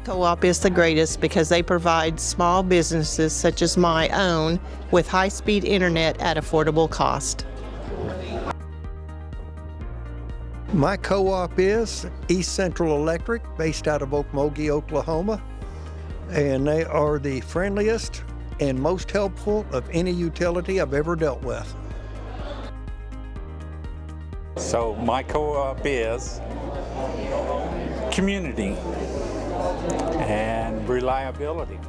Co-op is the greatest because they provide small businesses such as my own with high-speed internet at affordable cost. My co-op is East Central Electric, based out of Okmulgee, Oklahoma, and they are the friendliest and most helpful of any utility I've ever dealt with. So my co-op is community and reliability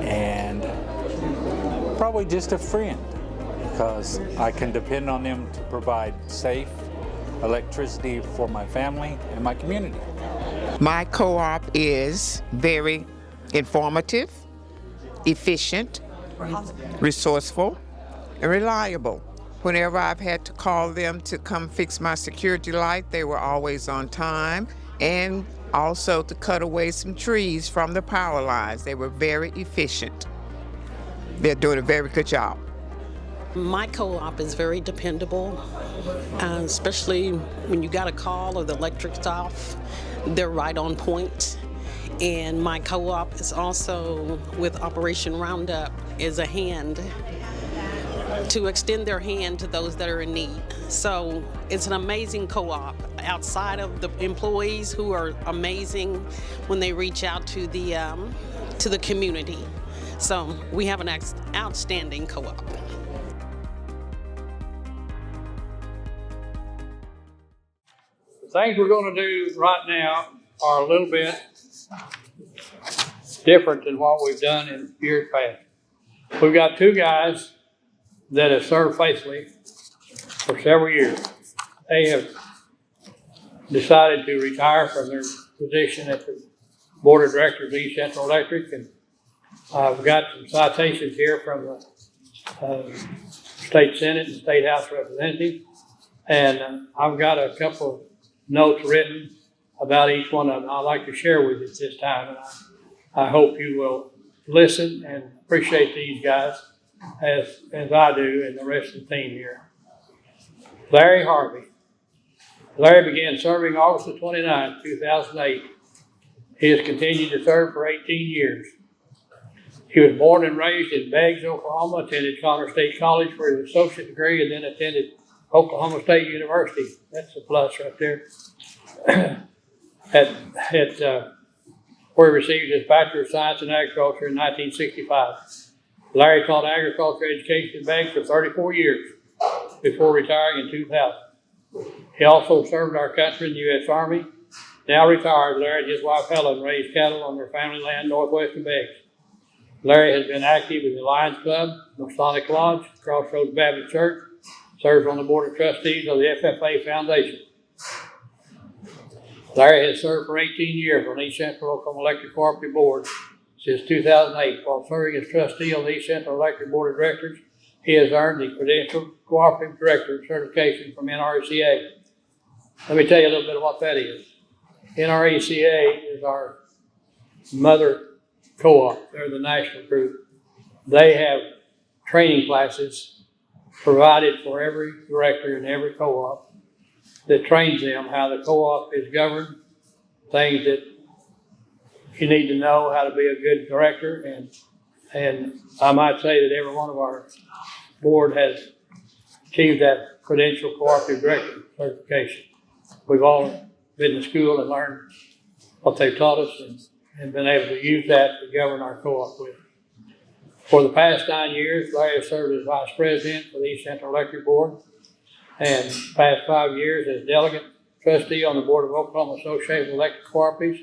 and probably just a friend, because I can depend on them to provide safe electricity for my family and my community. My co-op is very informative, efficient, resourceful, and reliable. Whenever I've had to call them to come fix my security light, they were always on time, and also to cut away some trees from the power lines. They were very efficient. They're doing a very good job. My co-op is very dependable, especially when you got a call or the electric's off. They're right on point. And my co-op is also, with Operation Roundup, is a hand to extend their hand to those that are in need. So it's an amazing co-op. Outside of the employees who are amazing when they reach out to the community. So we have an outstanding co-op. The things we're going to do right now are a little bit different than what we've done in years past. We've got two guys that have served faithfully for several years. They have decided to retire from their position at the Board of Directors of East Central Electric, and I've got some citations here from the State Senate and State House Representatives, and I've got a couple of notes written about each one of them I'd like to share with you at this time, and I hope you will listen and appreciate these guys as I do and the rest of the team here. Larry Harvey. Larry began serving August the 29th, 2008. He has continued to serve for 18 years. He was born and raised in Beggs, Oklahoma, attended Connor State College for his associate degree, and then attended Oklahoma State University. That's a plus right there. Where he received his Bachelor of Science in Agriculture in 1965. Larry taught agriculture education in Beggs for 34 years before retiring in 2000. He also served our country in the U.S. Army. Now retired, Larry and his wife Helen raised cattle on their family land northwest of Beggs. Larry has been active in the Lions Club, Masonic Lodge, Crossroads Baptist Church, serves on the Board of Trustees of the FFA Foundation. Larry has served for 18 years on the East Central Oklahoma Electric Cooperative Board since 2008. While serving as trustee on the East Central Electric Board of Directors, he has earned the Credential Cooperative Director certification from NRECA. Let me tell you a little bit of what that is. NRECA is our mother co-op. They're the national group. They have training classes provided for every director in every co-op that trains them how the co-op is governed, things that you need to know how to be a good director, and I might say that every one of our board has achieved that Credential Cooperative Director certification. We've all been to school and learned what they've taught us and been able to use that to govern our co-op with. For the past 9 years, Larry has served as Vice President for the East Central Electric Board, and the past 5 years as Delegate Trustee on the Board of Oklahoma Association of Electric Cooperatives,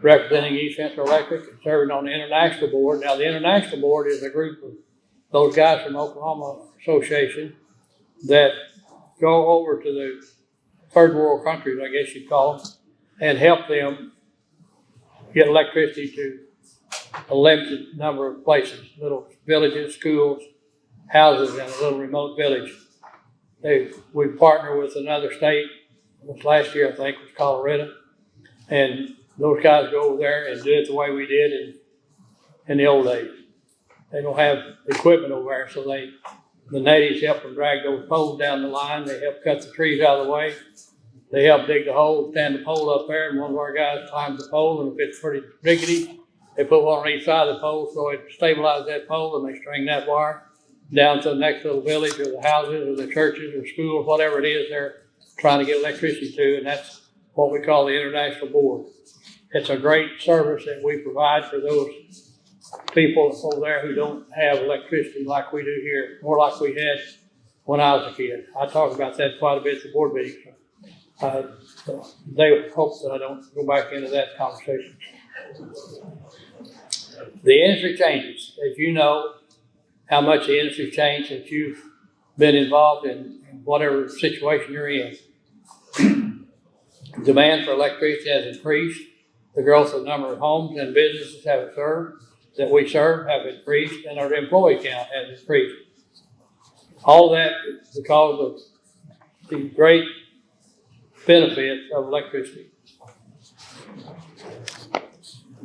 representing East Central Electric and serving on the International Board. Now, the International Board is a group of those guys from Oklahoma Association that go over to the third world countries, I guess you'd call them, and help them get electricity to a limited number of places, little villages, schools, houses in a little remote village. We partner with another state, last year I think was Colorado, and those guys go over there and do it the way we did in the old days. They don't have equipment over there, so the natives help them drag those poles down the line. They help cut the trees out of the way, They help dig the hole, stand the pole up there, and one of our guys climbs the pole, and if it's pretty rickety, they put one on each side of the pole so it stabilizes that pole, and they string that wire down to the next little village or the houses or the churches or schools, whatever it is they're trying to get electricity to, and that's what we call the International Board. It's a great service that we provide for those people over there who don't have electricity like we do here, more like we had when I was a kid. I talk about that quite a bit at the board meetings. They hope that I don't go back into that conversation. The industry changes. As you know, how much the industry changed since you've been involved in whatever situation you're in. Demand for electricity has increased. The growth of the number of homes and businesses that we serve have increased, and our employee count has increased. All that because of the great benefits of electricity.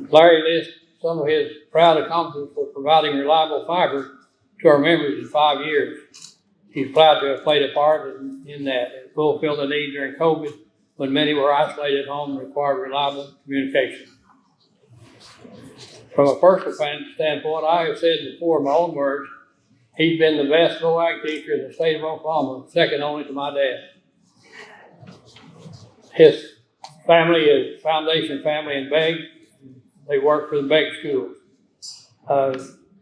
Larry lists some of his proud accomplishments for providing reliable fiber to our members in 5 years. He's proud to have played a part in that and fulfilled the need during COVID when many were isolated at home and required reliable communication. From a personal standpoint, I have said before in my own words, he's been the best GOAG teacher in the state of Oklahoma, second only to my dad. His family is Foundation Family in Begg. They work for the Begg School.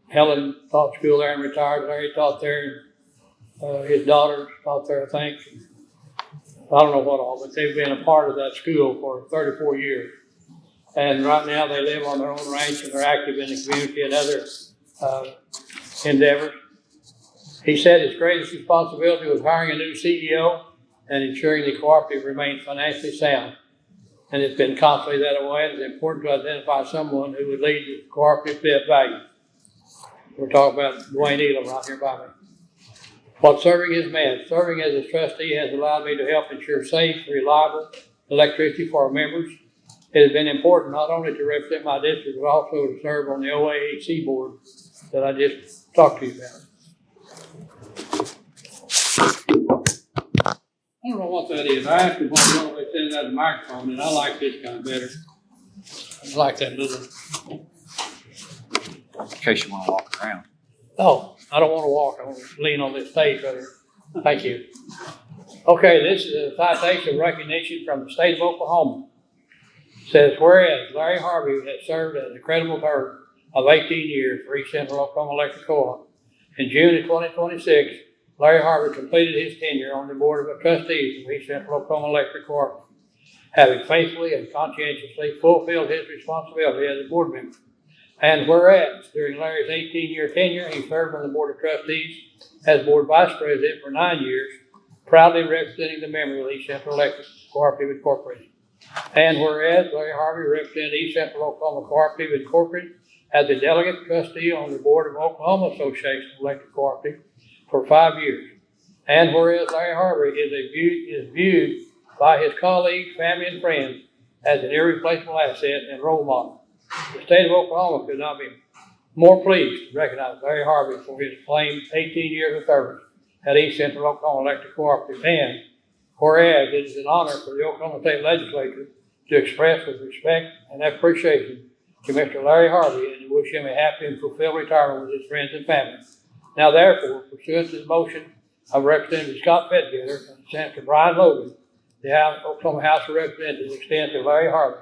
Helen taught school there and retired. Larry taught there. His daughter taught there, I think. I don't know what all, but they've been a part of that school for 34 years. And right now they live on their own ranch and they're active in the community and other endeavors. He said his greatest responsibility was hiring a new CEO and ensuring the cooperative remains financially sound. And it's been constantly that way. It's important to identify someone who would lead the cooperative to value. We're talking about Dwayne Elam right here by me. What serving has meant, serving as a trustee has allowed me to help ensure safe, reliable electricity for our members. It has been important not only to represent my district, but also to serve on the OAHC board that I just talked to you about. I don't know what that is. I asked them what they said that microphone, and I like this kind of better. I like that little. In case you want to walk around. Oh, I don't want to walk. I want to lean on this stage right here. Thank you. Okay, this is a citation of recognition from the state of Oklahoma. It says, whereas Larry Harvey has served an incredible term of 18 years for East Central Oklahoma Electric Co-op. In June of 2026, Larry Harvey completed his tenure on the board of trustees of East Central Oklahoma Electric Co-op, having faithfully and conscientiously fulfilled his responsibility as a board member. And whereas during Larry's 18-year tenure, he served on the board of trustees as board vice president for 9 years, proudly representing the members of East Central Electric Cooperative Incorporated. And whereas Larry Harvey represented East Central Oklahoma Cooperative Incorporated as a delegate trustee on the board of Oklahoma Association of Electric Cooperative for 5 years. And whereas Larry Harvey is viewed by his colleagues, family, and friends as an irreplaceable asset and role model. The state of Oklahoma could not be more pleased to recognize Larry Harvey for his claimed 18 years of service at East Central Oklahoma Electric Cooperative. And whereas it is an honor for the Oklahoma State Legislature to express with respect and appreciation to Mr. Larry Harvey and to wish him a happy and fulfilled retirement with his friends and family. Now therefore, pursuant to the motion of Representative Scott Fettgetter and Senator Brian Logan, the Oklahoma House of Representatives extends to Larry Harvey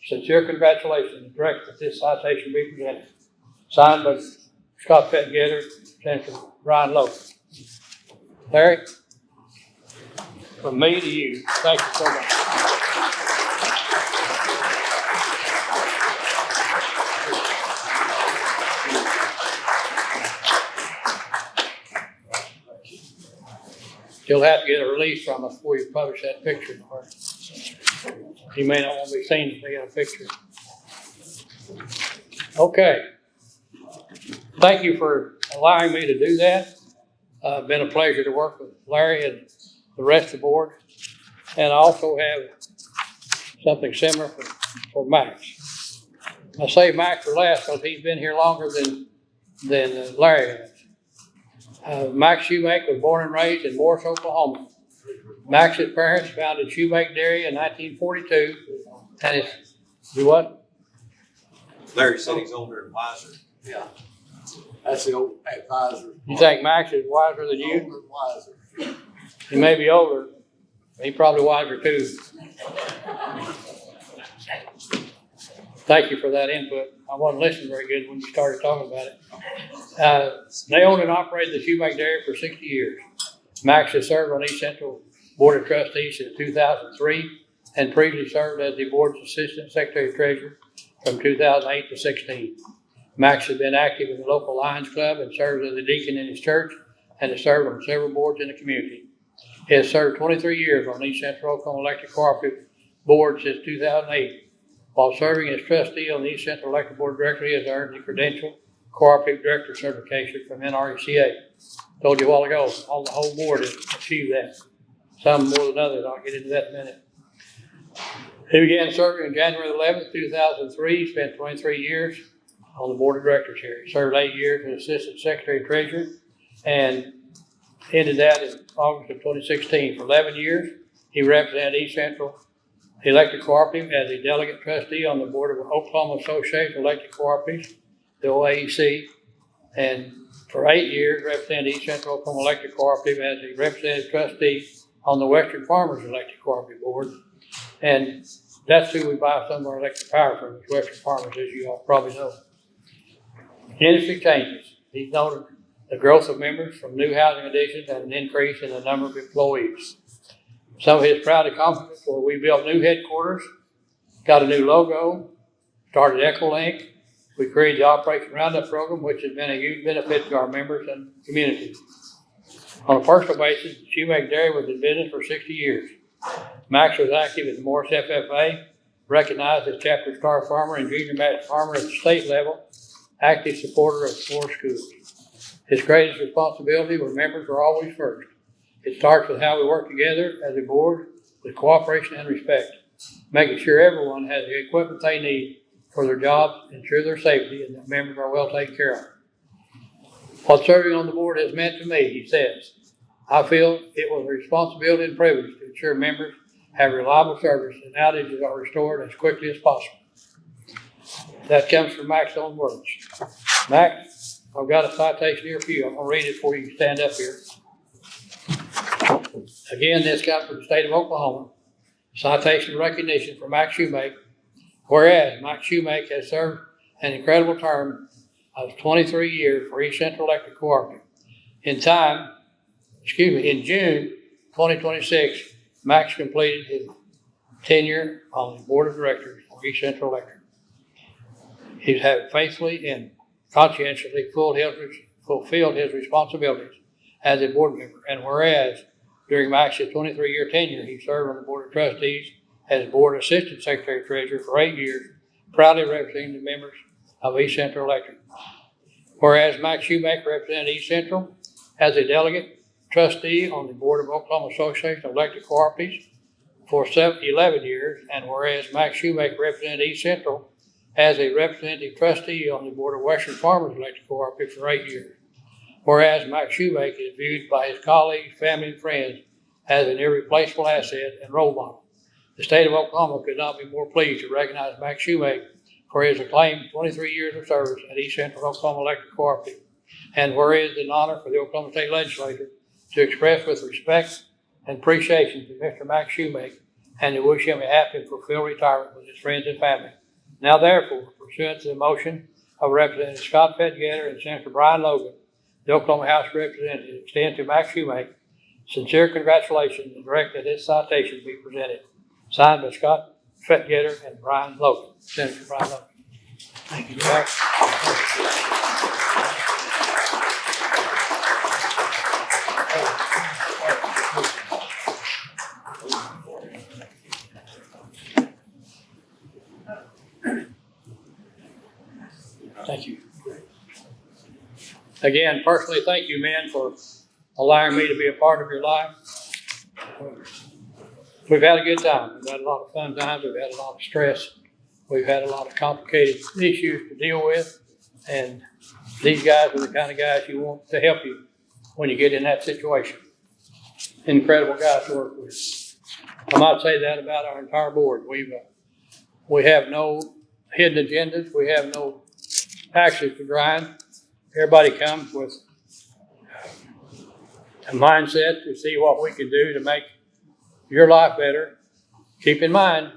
sincere congratulations and direct that this citation be presented. Signed by Scott Fettgetter, Senator Brian Logan. Larry, from me to you, thank you so much. You'll have to get a release from us before you publish that picture. You may not want to be seen if they got a picture. Okay. Thank you for allowing me to do that. Been a pleasure to work with Larry and the rest of the board. And I also have something similar for Max. I say Max for last because he's been here longer than Larry has. Max Shoemake was born and raised in Morris, Oklahoma. Max's parents founded Shoemake Dairy in 1942, and it's, do what? Larry said he's older and wiser. Yeah. That's the old advisor. You think Max is wiser than you? Older and wiser. He may be older, but he's probably wiser too. Thank you for that input. I wasn't listening very good when you started talking about it. They owned and operated the Shoemake Dairy for 60 years. Max has served on East Central Board of Trustees since 2003 and previously served as the board's Assistant Secretary Treasurer from 2008 to 16. Max has been active in the local Lions Club and serves as a deacon in his church and has served on several boards in the community. He has served 23 years on East Central Oklahoma Electric Cooperative Board since 2008. While serving as trustee on the East Central Electric Board of Directors, he has earned the Credential Cooperative Director Certification from NRECA. Told you a while ago, all the whole board has achieved that. Some more than others. I'll get into that in a minute. He began serving on January 11th, 2003. He spent 23 years on the Board of Directors here. He served 8 years as Assistant Secretary Treasurer and ended that in August of 2016. For 11 years, he represented East Central Electric Cooperative as a delegate trustee on the board of Oklahoma Association of Electric Cooperatives, the OAEC, and for 8 years represented East Central Oklahoma Electric Cooperative as a representative trustee on the Western Farmers Electric Cooperative Board. And that's who we buy some of our electric power from, is Western Farmers, as you all probably know. Industry changes. He's noted the growth of members from new housing additions and an increase in the number of employees. Some of his proud accomplishments were we built new headquarters, got a new logo, started Ecolink. We created the Operation Roundup program, which has been a huge benefit to our members and community. On a personal basis, Shoemake Dairy was in business for 60 years. Max was active in the Morris FFA, recognized as Chapter Star Farmer and Junior Match Farmer at the state level, active supporter of 4 schools. His greatest responsibility were members were always first. It starts with how we work together as a board with cooperation and respect, making sure everyone has the equipment they need for their jobs, ensure their safety, and that members are well taken care of. What serving on the board has meant to me, he says, I feel it was a responsibility and privilege to ensure members have reliable service and outages are restored as quickly as possible. That comes from Max's own words. Max, I've got a citation here for you. I'm going to read it before you stand up here. Again, this comes from the state of Oklahoma. Citation recognition for Max Shoemake. Whereas Max Shoemake has served an incredible term of 23 years for East Central Electric Cooperative. In June 2026, Max completed his tenure on the board of directors for East Central Electric. He's had faithfully and conscientiously fulfilled his responsibilities as a board member. And whereas during Max's 23-year tenure, he served on the board of trustees as board assistant secretary treasurer for 8 years, proudly representing the members of East Central Electric. Whereas Max Shoemake represented East Central as a delegate trustee on the board of Oklahoma Association of Electric Cooperatives for 11 years, and whereas Max Shoemake represented East Central as a representative trustee on the board of Western Farmers Electric Cooperative for 8 years. Whereas Max Shoemake is viewed by his colleagues, family, and friends as an irreplaceable asset and role model. The state of Oklahoma could not be more pleased to recognize Max Shoemake for his acclaimed 23 years of service at East Central Oklahoma Electric Cooperative. And whereas it's an honor for the Oklahoma State Legislature to express with respect and appreciation to Mr. Max Shoemake and to wish him a happy and fulfilled retirement with his friends and family. Now therefore, pursuant to the motion of Representative Scott Fettgatter and Senator Brian Logan, the Oklahoma House of Representatives extend to Max Shoemake sincere congratulations and direct that his citation be presented. Signed by Scott Fettgatter and Brian Logan. Senator Brian Logan. Thank you, Max. Thank you. Again, personally, thank you, men, for allowing me to be a part of your life. We've had a good time. We've had a lot of fun times. We've had a lot of stress. We've had a lot of complicated issues to deal with. And these guys are the kind of guys you want to help you when you get in that situation. incredible guys to work with. I might say that about our entire board. We have no hidden agendas. We have no axes to grind. Everybody comes with a mindset to see what we can do to make your life better. Keep in mind,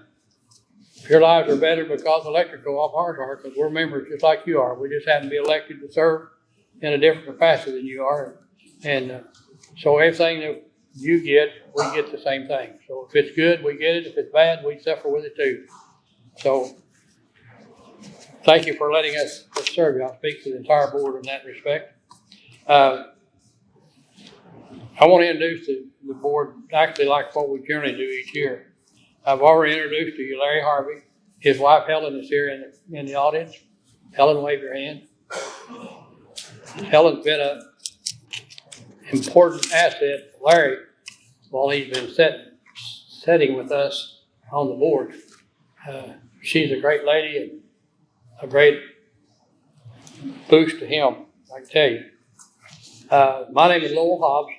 your lives are better because electric co-op ours are, because we're members just like you are. We just happen to be elected to serve in a different capacity than you are. And so everything that you get, we get the same thing. So if it's good, we get it. If it's bad, we suffer with it too. So thank you for letting us serve you. I'll speak to the entire board in that respect. I want to introduce the board actually like what we generally do each year. I've already introduced to you Larry Harvey. His wife Helen is here in the audience. Helen, wave your hand. Helen's been an important asset to Larry while he's been sitting with us on the board. She's a great lady and a great boost to him, I can tell you. My name is Lowell Hobbs.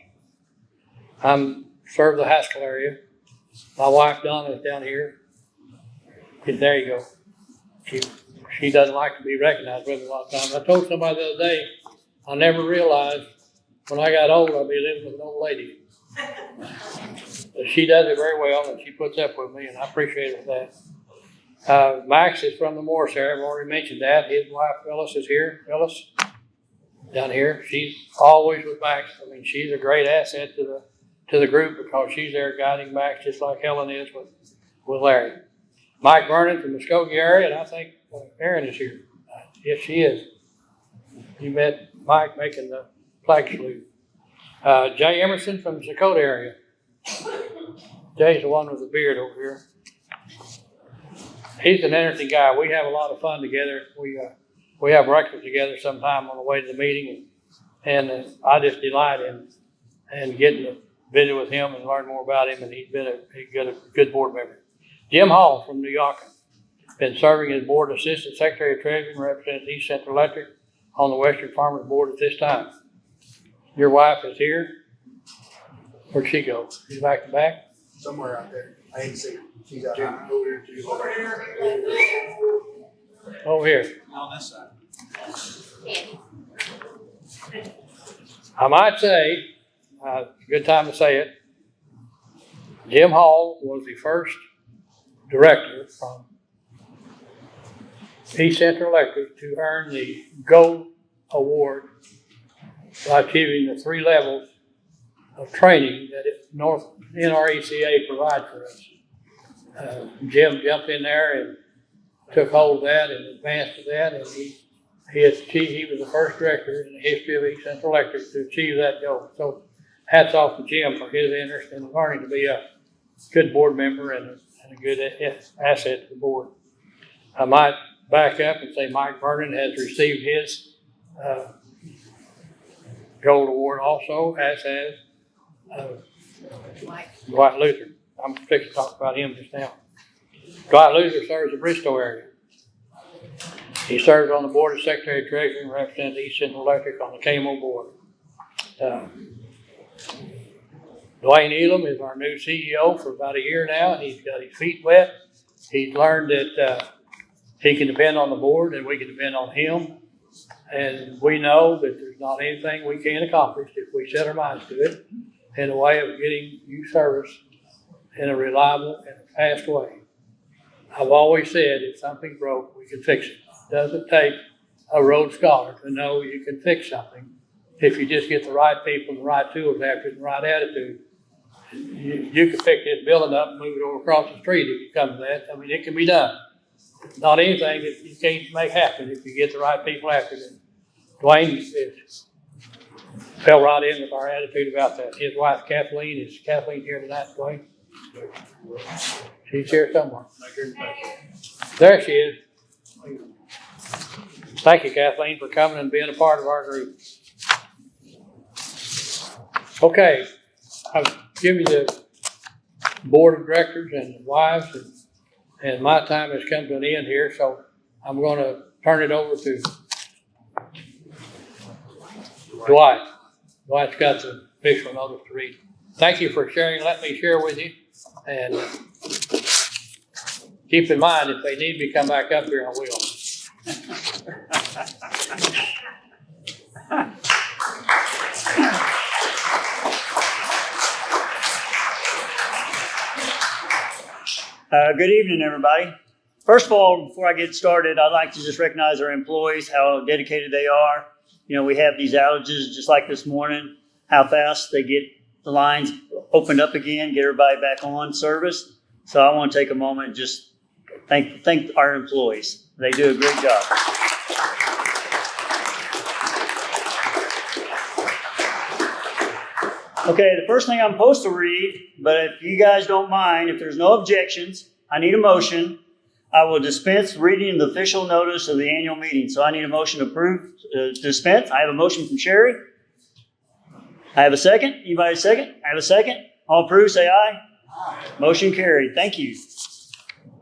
I'm serve the Haskell area. My wife Donna is down here. There you go. She doesn't like to be recognized with me a lot of times. I told somebody the other day, I never realized when I got old I'd be living with an old lady. But she does it very well and she puts up with me and I appreciate her for that. Max is from the Morris area. I've already mentioned that. His wife Phyllis is here. Phyllis, down here. She's always with Max. I mean, she's a great asset to the group because she's there guiding Max just like Helen is with Larry. Mike Vernon from the Muskogee area, and I think Erin is here. Yes, she is. You met Mike making the flag salute. Jay Emerson from the Dakota area. Jay's the one with the beard over here. He's an interesting guy. We have a lot of fun together. We have breakfast together sometime on the way to the meeting, and I just delight in getting to visit with him and learn more about him, and he's been a good board member. Jim Hall from New York, been serving as Board Assistant Secretary of Treasury and represents East Central Electric on the Western Farmers Board at this time. Your wife is here. Where'd she go? She's back to back? Somewhere out there. I didn't see her. She's out there. Over here. Over here. On this side. I might say, good time to say it, Jim Hall was the first director from East Central Electric to earn the Gold Award by achieving the 3 levels of training that North NRECA provides for us. Jim jumped in there and took hold of that and advanced to that, and he was the first director in the history of East Central Electric to achieve that goal. So hats off to Jim for his interest in learning to be a good board member and a good asset to the board. I might back up and say Mike Vernon has received his gold award also, as has Dwight Luther. I'm fixing to talk about him just now. Dwight Luther serves the Bristow area. He serves on the board of Secretary of Treasury and represents East Central Electric on the KMO board. Dwayne Elam is our new CEO for about a year now. He's got his feet wet. He's learned that he can depend on the board and we can depend on him. And we know that there's not anything we can't accomplish if we set our minds to it in a way of getting you service in a reliable and a fast way. I've always said if something broke, we can fix it. It doesn't take a Rhodes Scholar to know you can fix something if you just get the right people, the right tools after it, and the right attitude. You can pick this building up and move it over across the street if you come to that. I mean, it can be done. Not anything that you can't make happen if you get the right people after it. Dwayne fell right in with our attitude about that. His wife, Kathleen, is Kathleen here tonight, Dwayne? She's here somewhere. There she is. Thank you, Kathleen, for coming and being a part of our group. Okay, I've given you the board of directors and the wives, and my time has come to an end here, so I'm going to turn it over to Dwight. Dwight's got the official notice to read. thank you for sharing. Let me share with you. And keep in mind, if they need me to come back up here, I will. Good evening, everybody. First of all, before I get started, I'd like to just recognize our employees, how dedicated they are. You know, we have these outages just like this morning, how fast they get the lines opened up again, get everybody back on service. So I want to take a moment and just thank our employees. They do a great job. Okay, the first thing I'm supposed to read, but if you guys don't mind, if there's no objections, I need a motion. I will dispense reading the official notice of the annual meeting. So I need a motion to approve, dispense. I have a motion from Sherry. I have a second. Anybody second? I have a second. All approved, say aye. Aye. Motion carried. Thank you.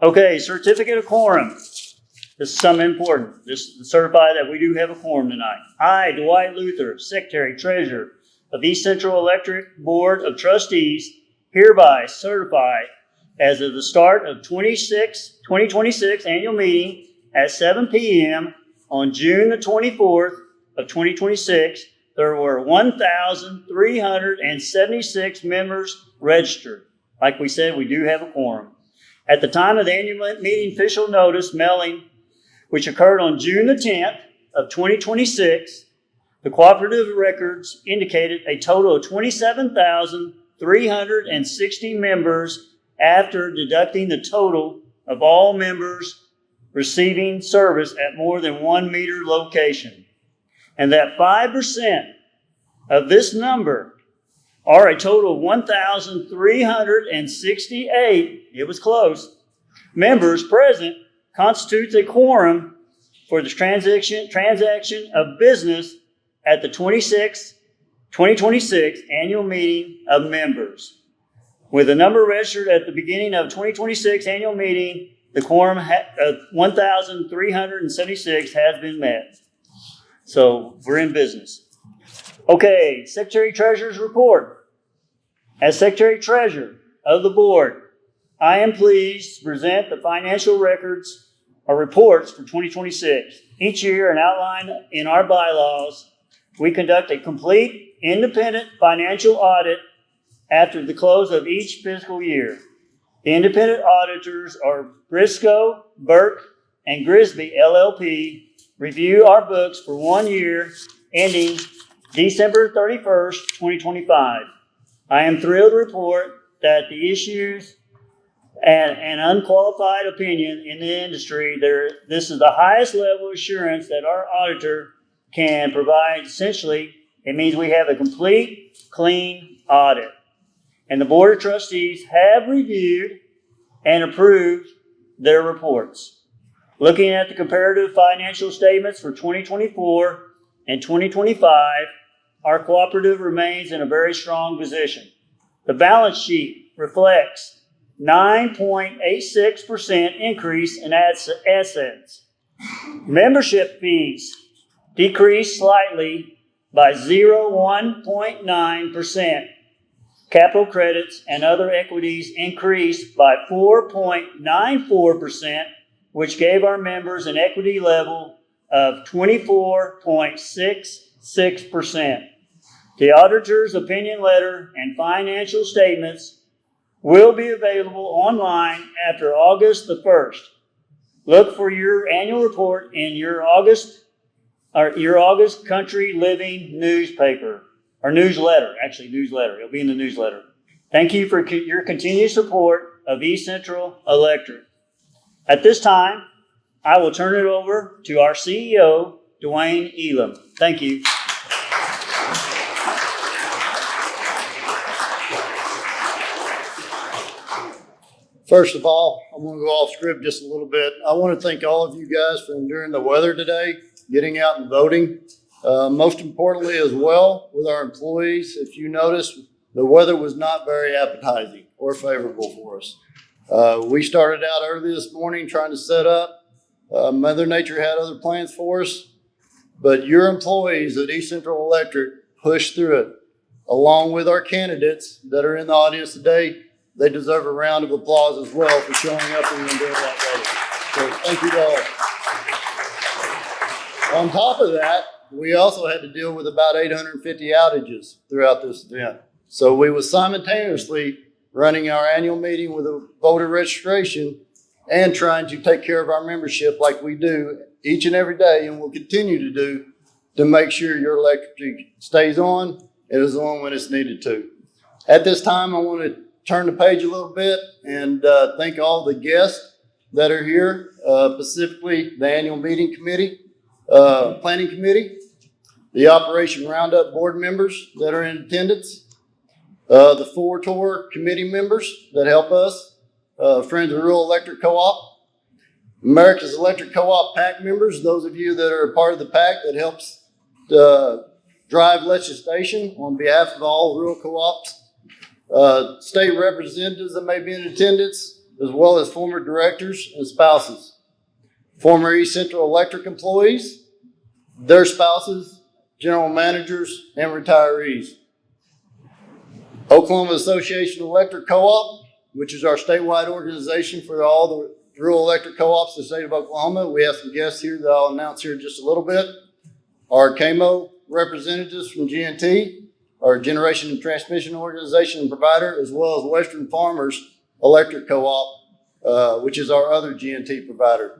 Okay, certificate of quorum. This is something important. Just to certify that we do have a quorum tonight. I, Dwight Luther, Secretary, Treasurer of East Central Electric Board of Trustees, hereby certify as of the start of 2026 annual meeting at 7 p.m. on June the 24th of 2026, there were 1,376 members registered. Like we said, we do have a quorum. At the time of the annual meeting official notice mailing, which occurred on June the 10th of 2026, the cooperative records indicated a total of 27,360 members after deducting the total of all members receiving service at more than 1 meter location. And that 5% of this number, or a total of 1,368, it was close, members present constitutes a quorum for the transaction of business at the 2026 annual meeting of members. With the number registered at the beginning of 2026 annual meeting, the quorum of 1,376 has been met. So we're in business. Okay, Secretary Treasurer's report. As Secretary Treasurer of the board, I am pleased to present the financial records or reports for 2026. Each year, and outlined in our bylaws, we conduct a complete independent financial audit after the close of each fiscal year. The independent auditors are Briscoe, Burke, and Grisby LLP review our books for 1 year ending December 31st, 2025. I am thrilled to report that the issues and an unqualified opinion in the industry, this is the highest level of assurance that our auditor can provide. Essentially, it means we have a complete, clean audit. And the Board of Trustees have reviewed and approved their reports. Looking at the comparative financial statements for 2024 and 2025, our cooperative remains in a very strong position. The balance sheet reflects 9.86% increase in assets. Membership fees decreased slightly by 0.9%. Capital credits and other equities increased by 4.94%, which gave our members an equity level of 24.66%. The auditor's opinion letter and financial statements will be available online after August the 1st. Look for your annual report in your August Country Living newspaper, or newsletter. It'll be in the newsletter. Thank you for your continued support of East Central Electric. At this time, I will turn it over to our CEO, Dwayne Elam. Thank you. First of all, I'm going to go off script just a little bit. I want to thank all of you guys for enduring the weather today, getting out and voting. Most importantly as well, with our employees, if you notice, the weather was not very appetizing or favorable for us. We started out early this morning trying to set up. Mother Nature had other plans for us, but your employees at East Central Electric pushed through it. along with our candidates that are in the audience today, they deserve a round of applause as well for showing up and doing that voting. So thank you to all. On top of that, we also had to deal with about 850 outages throughout this event. So we was simultaneously running our annual meeting with a voter registration and trying to take care of our membership like we do each and every day and will continue to do to make sure your electric stays on and is on when it's needed to. At this time, I want to turn the page a little bit and thank all the guests that are here, specifically the annual meeting committee, planning committee, the Operation Roundup board members that are in attendance, the 4 tour committee members that help us, Friends of Rural Electric Co-op, America's Electric Co-op PAC members, those of you that are a part of the PAC that helps drive legislation on behalf of all rural co-ops, state representatives that may be in attendance, as well as former directors and spouses, former East Central Electric employees, their spouses, general managers, and retirees. Oklahoma Association of Electric Co-op, which is our statewide organization for all the rural electric co-ops in the state of Oklahoma. We have some guests here that I'll announce here in just a little bit. Our KMO representatives from GNT, our Generation and Transmission Organization and provider, as well as Western Farmers Electric Co-op, which is our other GNT provider.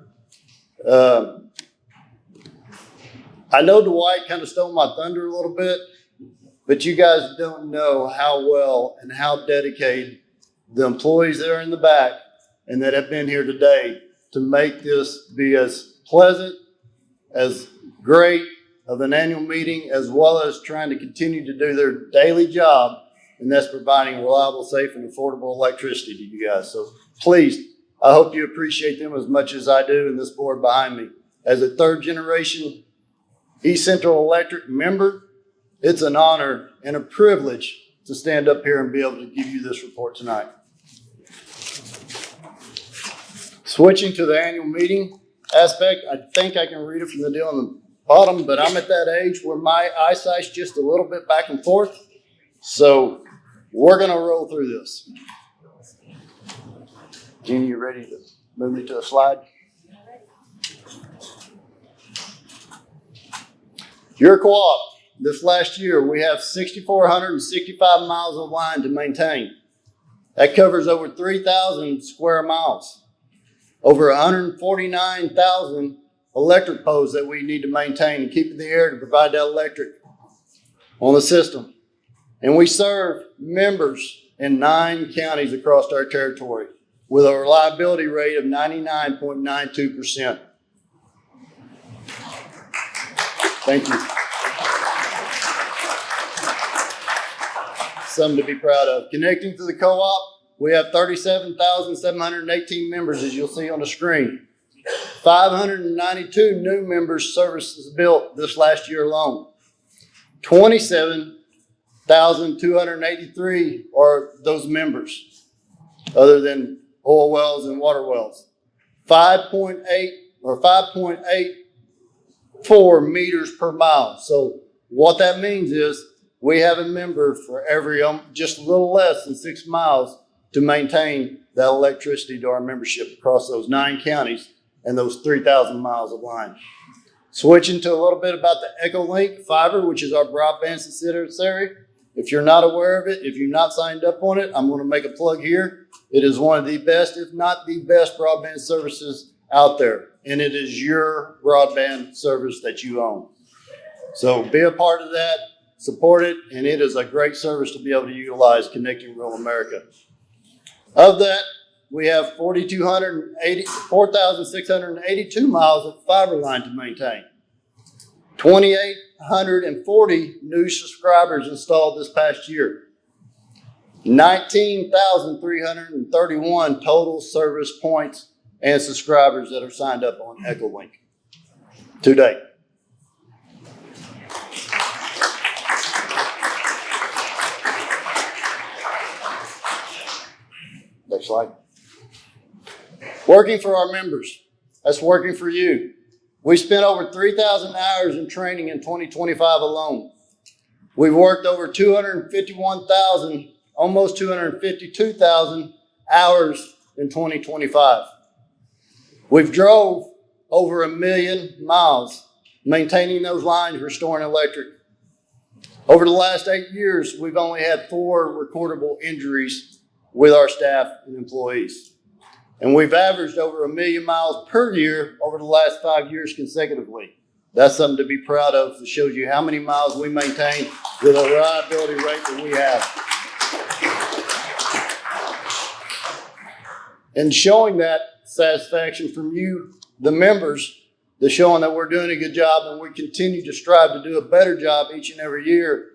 I know Dwight kind of stole my thunder a little bit, but you guys don't know how well and how dedicated the employees that are in the back and that have been here today to make this be as pleasant, as great of an annual meeting, as well as trying to continue to do their daily job, and that's providing reliable, safe, and affordable electricity to you guys. So please, I hope you appreciate them as much as I do and this board behind me. As a 3rd generation East Central Electric member, it's an honor and a privilege to stand up here and be able to give you this report tonight. Switching to the annual meeting aspect, I think I can read it from the deal on the bottom, but I'm at that age where my eyesight's just a little bit back and forth. So we're going to roll through this. Jeannie, you ready to move me to a slide? Your co-op, this last year, we have 6,465 miles of line to maintain. That covers over 3,000 square miles. Over 149,000 electric poles that we need to maintain and keep in the air to provide that electric on the system. And we serve members in 9 counties across our territory with a reliability rate of 99.92%. Thank you. Something to be proud of. Connecting to the co-op, we have 37,718 members, as you'll see on the screen. 592 new members services built this last year alone. 27,283 are those members, other than oil wells and water wells. 5.84 meters per mile. So what that means is we have a member for every just a little less than 6 miles to maintain that electricity to our membership across those 9 counties and those 3,000 miles of line. Switching to a little bit about the EchoLink fiber, which is our broadband subsidiary. If you're not aware of it, if you're not signed up on it, I'm going to make a plug here. It is one of the best, if not the best, broadband services out there. And it is your broadband service that you own. So be a part of that, support it, and it is a great service to be able to utilize connecting rural America. Of that, we have 4,682 miles of fiber line to maintain. 2,840 new subscribers installed this past year. 19,331 total service points and subscribers that are signed up on EchoLink to date. Next slide. Working for our members. That's working for you. We spent over 3,000 hours in training in 2025 alone. We've worked over 251,000, almost 252,000 hours in 2025. We've drove over 1 million miles, maintaining those lines, restoring electric. Over the last 8 years, we've only had 4 recordable injuries with our staff and employees. And we've averaged over 1 million miles per year over the last 5 years consecutively. That's something to be proud of. It shows you how many miles we maintain with a reliability rate that we have. And showing that satisfaction from you, the members, the showing that we're doing a good job and we continue to strive to do a better job each and every year.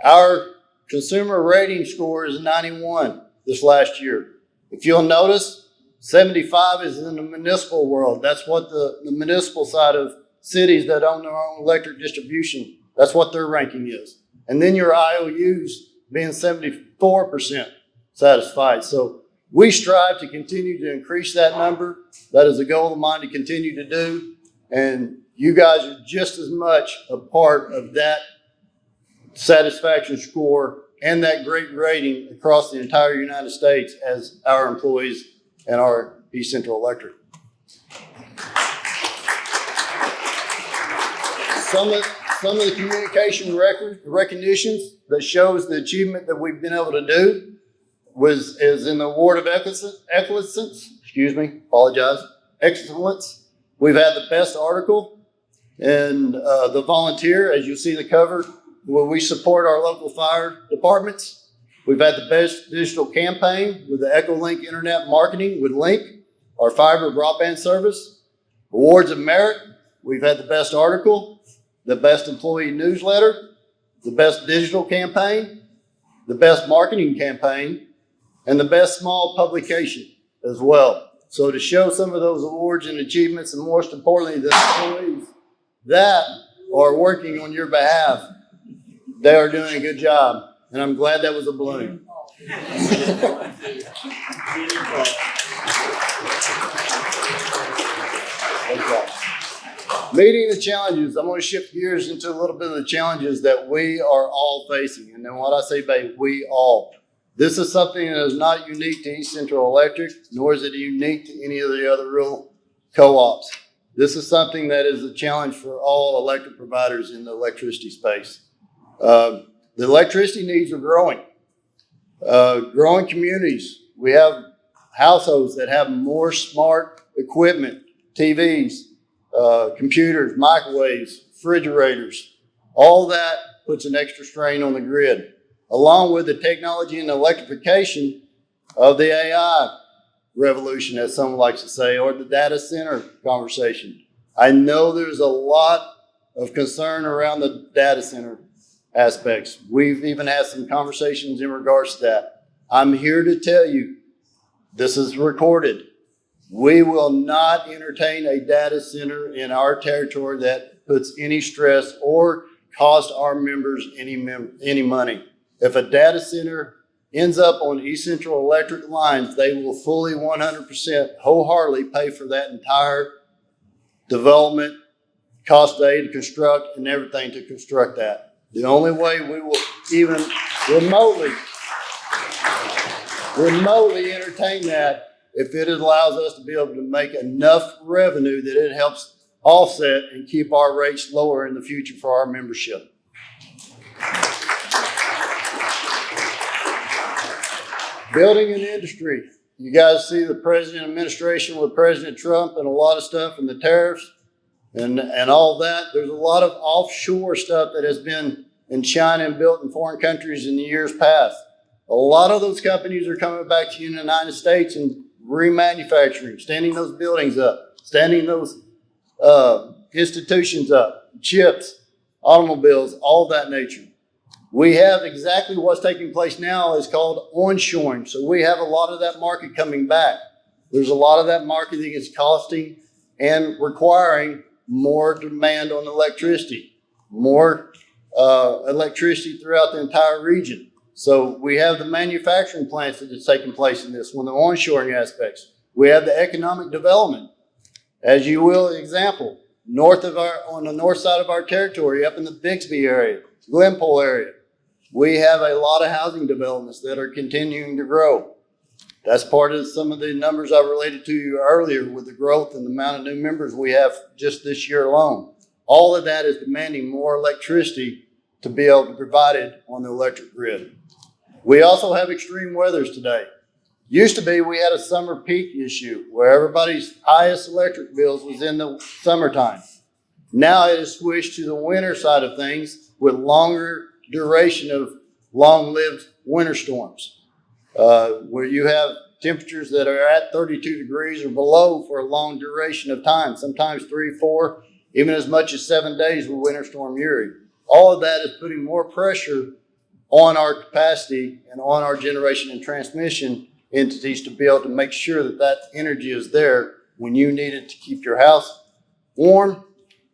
Our consumer rating score is 91 this last year. If you'll notice, 75 is in the municipal world. That's what the municipal side of cities that own their own electric distribution, that's what their ranking is. And then your IOUs being 74% satisfied. So we strive to continue to increase that number. That is a goal of mine to continue to do. And you guys are just as much a part of that satisfaction score and that great rating across the entire United States as our employees and our East Central Electric. Some of the communication recognitions that shows the achievement that we've been able to do is in the award of excellence. We've had the best article in the Volunteer, as you see the cover, where we support our local fire departments. We've had the best digital campaign with the EchoLink Internet Marketing with Link, our fiber broadband service. Awards of merit, we've had the best article, the best employee newsletter, the best digital campaign, the best marketing campaign, and the best small publication as well. So to show some of those awards and achievements, and most importantly, the employees that are working on your behalf, they are doing a good job. And I'm glad that was a balloon. Meeting the challenges. I'm going to shift gears into a little bit of the challenges that we are all facing. And then what I say by we all. This is something that is not unique to East Central Electric, nor is it unique to any of the other rural co-ops. This is something that is a challenge for all electric providers in the electricity space. The electricity needs are growing. Growing communities. We have households that have more smart equipment, TVs, computers, microwaves, refrigerators. All that puts an extra strain on the grid, along with the technology and electrification of the AI revolution, as someone likes to say, or the data center conversation. I know there's a lot of concern around the data center aspects. We've even had some conversations in regards to that. I'm here to tell you, this is recorded. We will not entertain a data center in our territory that puts any stress or cost our members any money. If a data center ends up on East Central Electric lines, they will fully 100% wholeheartedly pay for that entire development, cost aid to construct, and everything to construct that. The only way we will even remotely entertain that if it allows us to be able to make enough revenue that it helps offset and keep our rates lower in the future for our membership. Building an industry. You guys see the president administration with President Trump and a lot of stuff and the tariffs and all that. There's a lot of offshore stuff that has been in China and built in foreign countries in the years past. A lot of those companies are coming back to the United States and remanufacturing, standing those buildings up, standing those institutions up, chips, automobiles, all that nature. We have exactly what's taking place now is called onshoring. So we have a lot of that market coming back. There's a lot of that market that is costing and requiring more demand on electricity, more electricity throughout the entire region. So we have the manufacturing plants that is taking place in this one, the onshoring aspects. We have the economic development, as you will example, on the north side of our territory, up in the Bixby area. Glenpool area. We have a lot of housing developments that are continuing to grow. That's part of some of the numbers I related to you earlier with the growth and the amount of new members we have just this year alone. All of that is demanding more electricity to be able to provide it on the electric grid. We also have extreme weathers today. Used to be we had a summer peak issue where everybody's highest electric bills was in the summertime. Now it has switched to the winter side of things with longer duration of long-lived winter storms, where you have temperatures that are at 32 degrees or below for a long duration of time, sometimes 3, 4, even as much as 7 days with Winter Storm Uri. All of that is putting more pressure on our capacity and on our generation and transmission entities to be able to make sure that that energy is there when you need it to keep your house warm,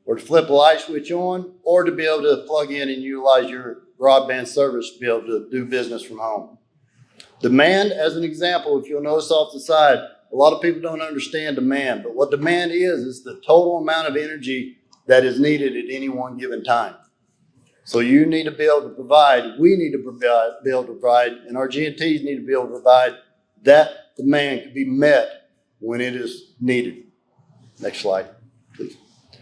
or to flip a light switch on, or to be able to plug in and utilize your broadband service to be able to do business from home. Demand, as an example, if you'll notice off the side, a lot of people don't understand demand, but what demand is the total amount of energy that is needed at any one given time. So you need to be able to provide, we need to be able to provide, and our GNTs need to be able to provide that demand can be met when it is needed. Next slide, please.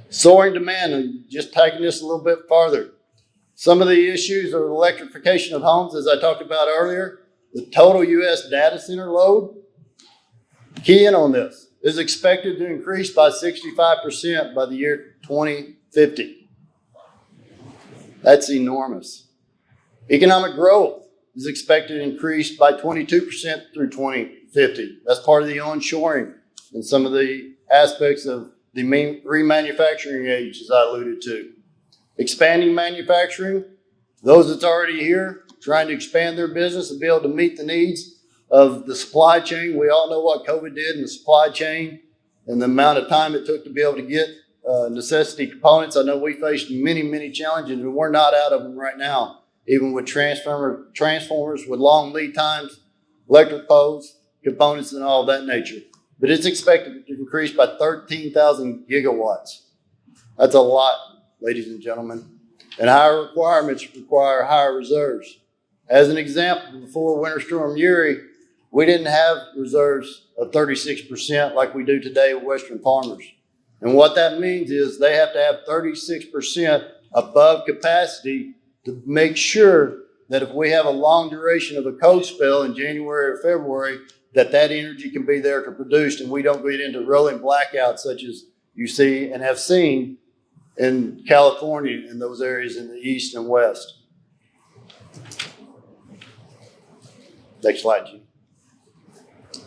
Soaring demand, and just taking this a little bit farther. Some of the issues are electrification of homes, as I talked about earlier. The total U.S. data center load, key in on this, is expected to increase by 65% by the year 2050. That's enormous. Economic growth is expected to increase by 22% through 2050. That's part of the onshoring and some of the aspects of the remanufacturing age, as I alluded to. Expanding manufacturing, those that's already here, trying to expand their business and be able to meet the needs of the supply chain. We all know what COVID did in the supply chain and the amount of time it took to be able to get necessity components. I know we faced many, many challenges, and we're not out of them right now, even with transformers with long lead times, electric poles, components, and all of that nature. But it's expected to increase by 13,000 gigawatts. That's a lot, ladies and gentlemen. And higher requirements require higher reserves. As an example, before Winter Storm Uri, we didn't have reserves of 36% like we do today with Western Farmers. And what that means is they have to have 36% above capacity to make sure that if we have a long duration of a cold spell in January or February, that energy can be there to produce, and we don't get into rolling blackouts such as you see and have seen in California and those areas in the east and west. Next slide, Gene.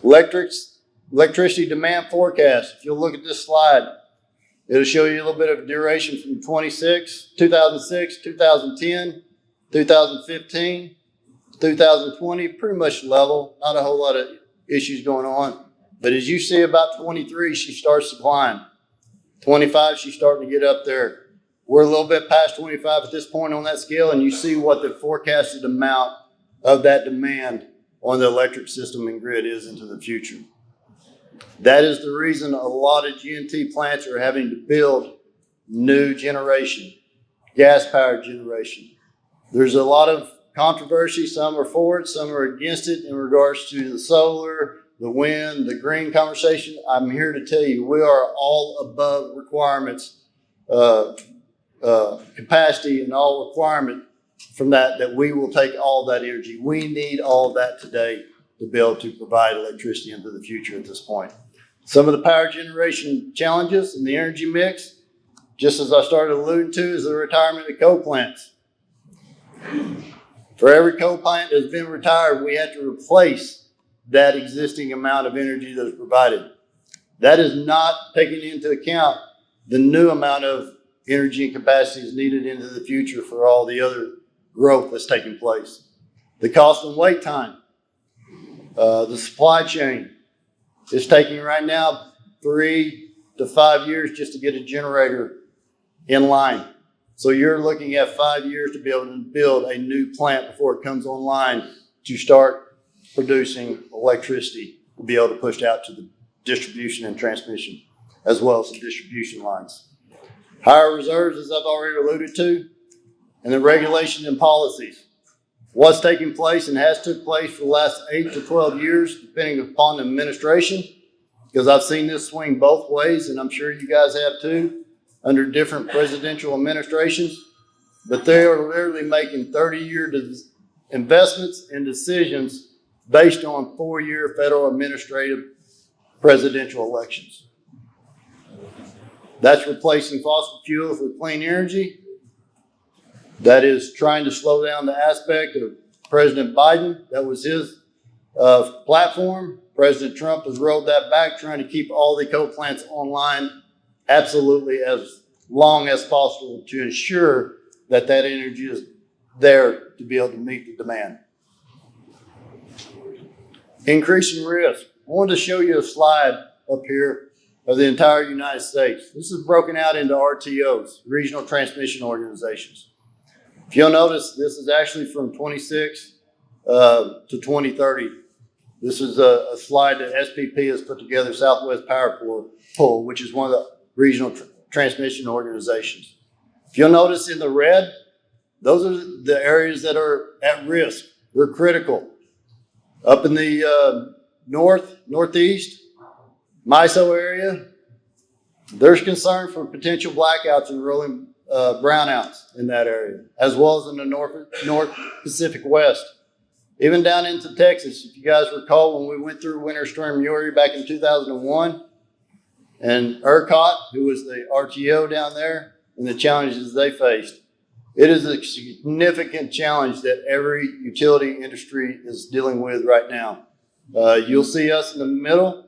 Electricity demand forecast. If you'll look at this slide, it'll show you a little bit of duration from 2006, 2010, 2015, 2020, pretty much level, not a whole lot of issues going on. But as you see about 23, she starts to climb. 25, she's starting to get up there. We're a little bit past 25 at this point on that scale, and you see what the forecasted amount of that demand on the electric system and grid is into the future. That is the reason a lot of GNT plants are having to build new generation, gas-powered generation. There's a lot of controversy. Some are for it, some are against it in regards to the solar, the wind, the green conversation. I'm here to tell you, we are all above requirements, capacity and all requirement from that we will take all that energy. We need all that today to be able to provide electricity into the future at this point. Some of the power generation challenges in the energy mix, just as I started alluding to, is the retirement of coal plants. For every coal plant that's been retired, we have to replace that existing amount of energy that is provided. That is not taking into account the new amount of energy and capacity is needed into the future for all the other growth that's taking place. The cost and wait time, the supply chain is taking right now 3 to 5 years just to get a generator in line. So you're looking at 5 years to be able to build a new plant before it comes online to start producing electricity to be able to push out to the distribution and transmission, as well as the distribution lines. Higher reserves, as I've already alluded to. and the regulations and policies. What's taking place and has took place for the last 8 to 12 years, depending upon the administration, because I've seen this swing both ways, and I'm sure you guys have too, under different presidential administrations. But they are literally making 30-year investments and decisions based on 4-year federal administrative presidential elections. That's replacing fossil fuels with clean energy. That is trying to slow down the aspect of President Biden. That was his platform. President Trump has rolled that back, trying to keep all the coal plants online absolutely as long as possible to ensure that that energy is there to be able to meet the demand. Increasing risk. I wanted to show you a slide up here of the entire United States. This is broken out into RTOs, Regional Transmission Organizations. If you'll notice, this is actually from 26 to 2030. This is a slide that SPP has put together, Southwest Power Pool, which is one of the regional transmission organizations. If you'll notice in the red, those are the areas that are at risk. They're critical. Up in the northeast, MISO area, there's concern for potential blackouts and rolling brownouts in that area, as well as in the North Pacific West. Even down into Texas, if you guys recall when we went through Winter Storm Uri back in 2001, and ERCOT, who was the RTO down there, and the challenges they faced. It is a significant challenge that every utility industry is dealing with right now. You'll see us in the middle.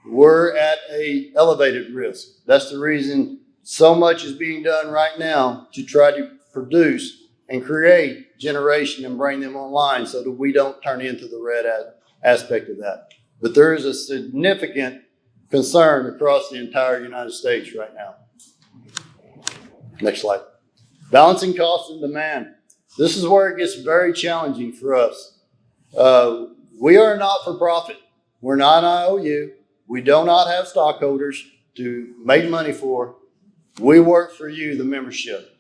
We're at a elevated risk. That's the reason so much is being done right now to try to produce and create generation and bring them online so that we don't turn into the red aspect of that. But there is a significant concern across the entire United States right now. Next slide. Balancing cost and demand. This is where it gets very challenging for us. We are not for profit. We're not an IOU. We do not have stockholders to make money for. We work for you, the membership.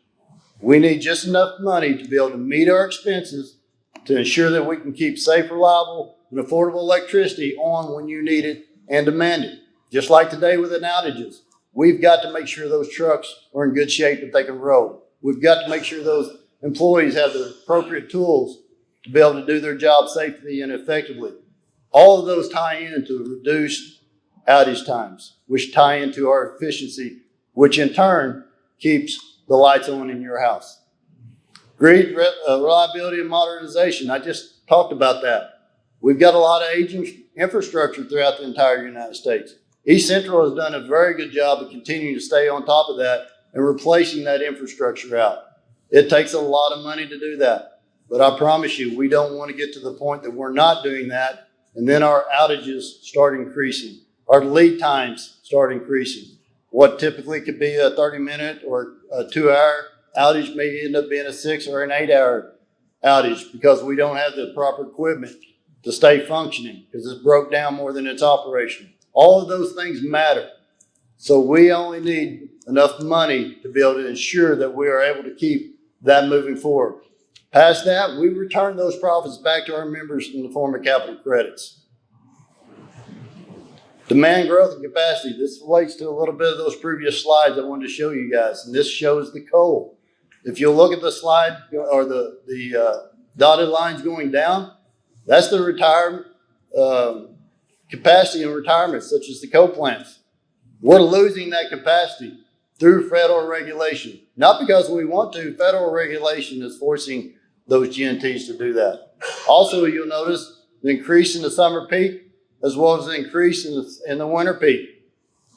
We need just enough money to be able to meet our expenses to ensure that we can keep safe, reliable, and affordable electricity on when you need it and demand it. Just like today with the outages, we've got to make sure those trucks are in good shape that they can roll. We've got to make sure those employees have the appropriate tools to be able to do their job safely and effectively. All of those tie into reduced outage times, which tie into our efficiency, which in turn keeps the lights on in your house. Grid reliability and modernization. I just talked about that. We've got a lot of aging infrastructure throughout the entire United States. East Central has done a very good job of continuing to stay on top of that and replacing that infrastructure out. It takes a lot of money to do that. But I promise you, we don't want to get to the point that we're not doing that and then our outages start increasing. Our lead times start increasing. What typically could be a 30-minute or a 2-hour outage may end up being a 6 or an 8-hour outage because we don't have the proper equipment to stay functioning because it's broke down more than it's operational. All of those things matter. So we only need enough money to be able to ensure that we are able to keep that moving forward. Past that, we return those profits back to our members in the form of capital credits. Demand growth and capacity. This relates to a little bit of those previous slides I wanted to show you guys. And this shows the coal. If you look at the slide or the dotted lines going down, that's the retirement capacity and retirement, such as the coal plants. We're losing that capacity through federal regulation. Not because we want to. Federal regulation is forcing those GNTs to do that. Also, you'll notice the increase in the summer peak as well as the increase in the winter peak.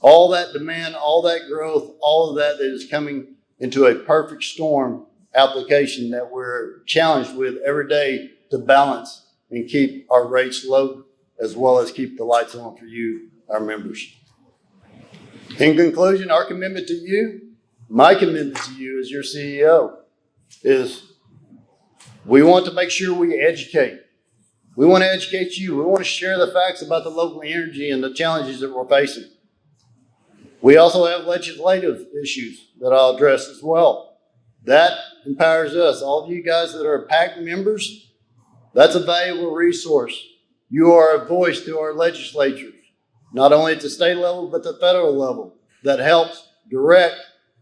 All that demand, all that growth, all of that is coming into a perfect storm application that we're challenged with every day to balance and keep our rates low as well as keep the lights on for you, our members. In conclusion, our commitment to you, my commitment to you as your CEO is we want to make sure we educate. We want to educate you. We want to share the facts about the local energy and the challenges that we're facing. We also have legislative issues that I'll address as well. That empowers us. All of you guys that are PAC members, that's a valuable resource. You are a voice to our legislatures, not only at the state level, but the federal level, that helps direct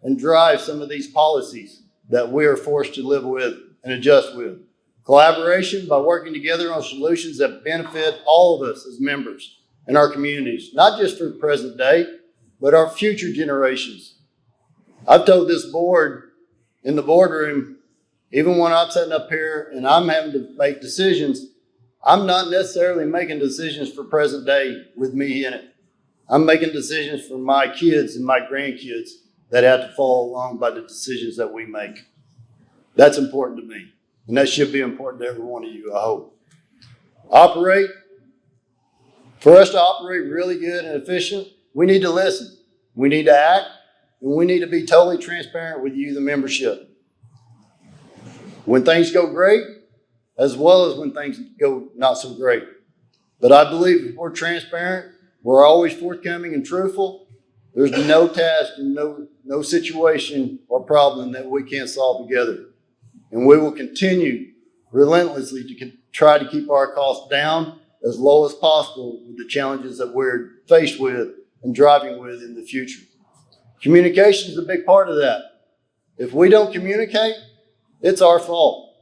and drive some of these policies that we are forced to live with and adjust with. Collaboration by working together on solutions that benefit all of us as members in our communities, not just for the present day, but our future generations. I've told this board in the boardroom, even when I'm sitting up here and I'm having to make decisions, I'm not necessarily making decisions for present day with me in it. I'm making decisions for my kids and my grandkids that have to follow along by the decisions that we make. That's important to me. And that should be important to every one of you, I hope. For us to operate really good and efficient, we need to listen. We need to act, and we need to be totally transparent with you, the membership. When things go great, as well as when things go not so great. But I believe if we're transparent, we're always forthcoming and truthful, there's no task and no situation or problem that we can't solve together. And we will continue relentlessly to try to keep our costs down as low as possible with the challenges that we're faced with and driving with in the future. Communication is a big part of that. If we don't communicate, it's our fault.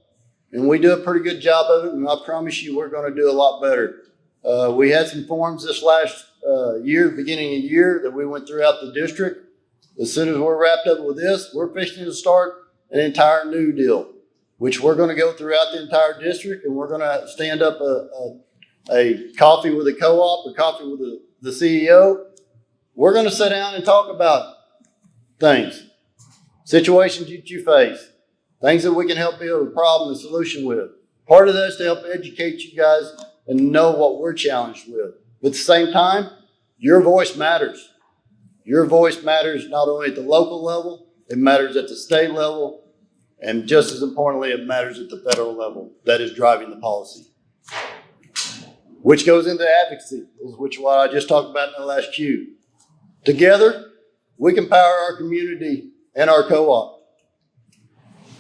And we do a pretty good job of it, and I promise you we're going to do a lot better. We had some forums this last year, beginning of the year, that we went throughout the district. As soon as we're wrapped up with this, we're fixing to start an entire new deal, which we're going to go throughout the entire district, and we're going to stand up a coffee with a co-op or coffee with the CEO. We're going to sit down and talk about things, situations that you face, things that we can help build a problem and solution with. Part of that is to help educate you guys and know what we're challenged with. But at the same time, your voice matters. Your voice matters not only at the local level, it matters at the state level, and just as importantly, it matters at the federal level that is driving the policy. Which goes into advocacy, which is what I just talked about in the last cue. Together, we can power our community and our co-op.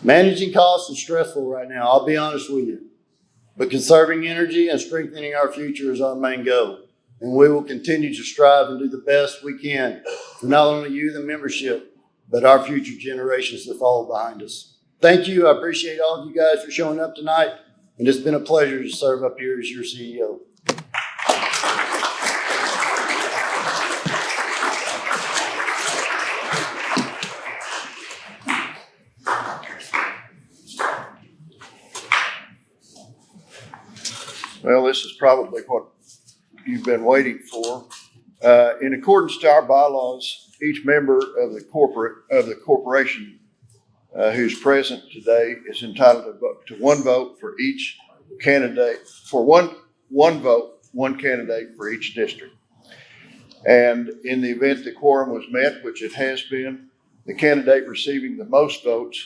Managing costs is stressful right now, I'll be honest with you. But conserving energy and strengthening our future is our main goal. And we will continue to strive and do the best we can for not only you, the membership, but our future generations that follow behind us. Thank you. I appreciate all of you guys for showing up tonight. And it's been a pleasure to serve up here as your CEO. Well, this is probably what you've been waiting for. In accordance to our bylaws, each member of the corporation who's present today is entitled to one vote for each candidate, for one vote, one candidate for each district. And in the event the quorum was met, which it has been, the candidate receiving the most votes,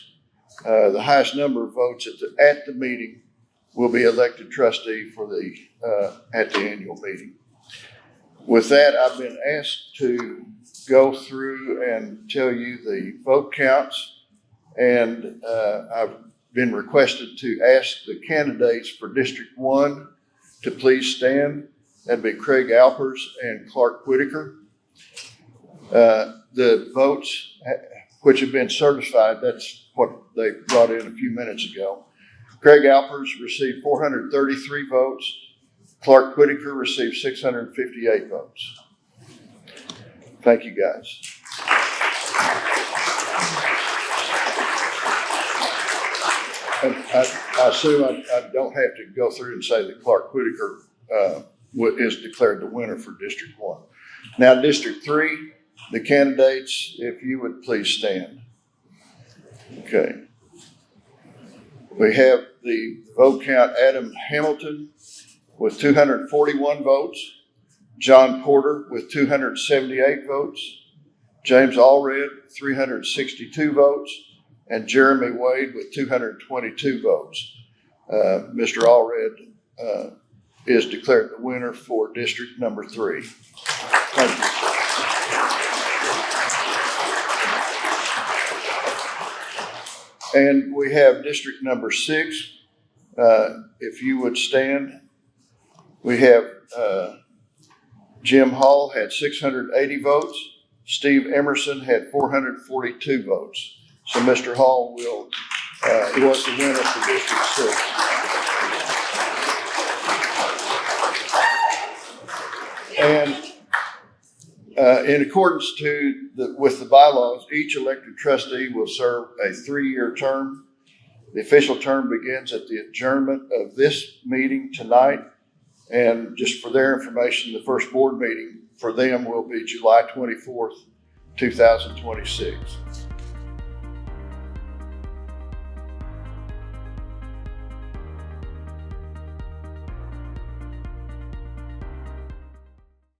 the highest number of votes at the meeting, will be elected trustee for at the annual meeting. With that, I've been asked to go through and tell you the vote counts, and I've been requested to ask the candidates for District 1 to please stand. That'd be Craig Alpers and Clark Whitaker. The votes which have been certified, that's what they brought in a few minutes ago. Craig Alpers received 433 votes. Clark Whitaker received 658 votes. Thank you, guys. And I assume I don't have to go through and say that Clark Whitaker is declared the winner for District 1. Now, District 3, the candidates, if you would please stand. Okay. We have the vote count: Adam Hamilton with 241 votes, John Porter with 278 votes, James Allred 362 votes, and Jeremy Wade with 222 votes. Mr. Allred is declared the winner for District number 3. Thank you. And we have district number 6. If you would stand, we have Jim Hall had 680 votes. Steve Emerson had 442 votes. So Mr. Hall was the winner for District 6. And in accordance with the bylaws, each elected trustee will serve a 3-year term. The official term begins at the adjournment of this meeting tonight. And just for their information, the first board meeting for them will be July 24th, 2026.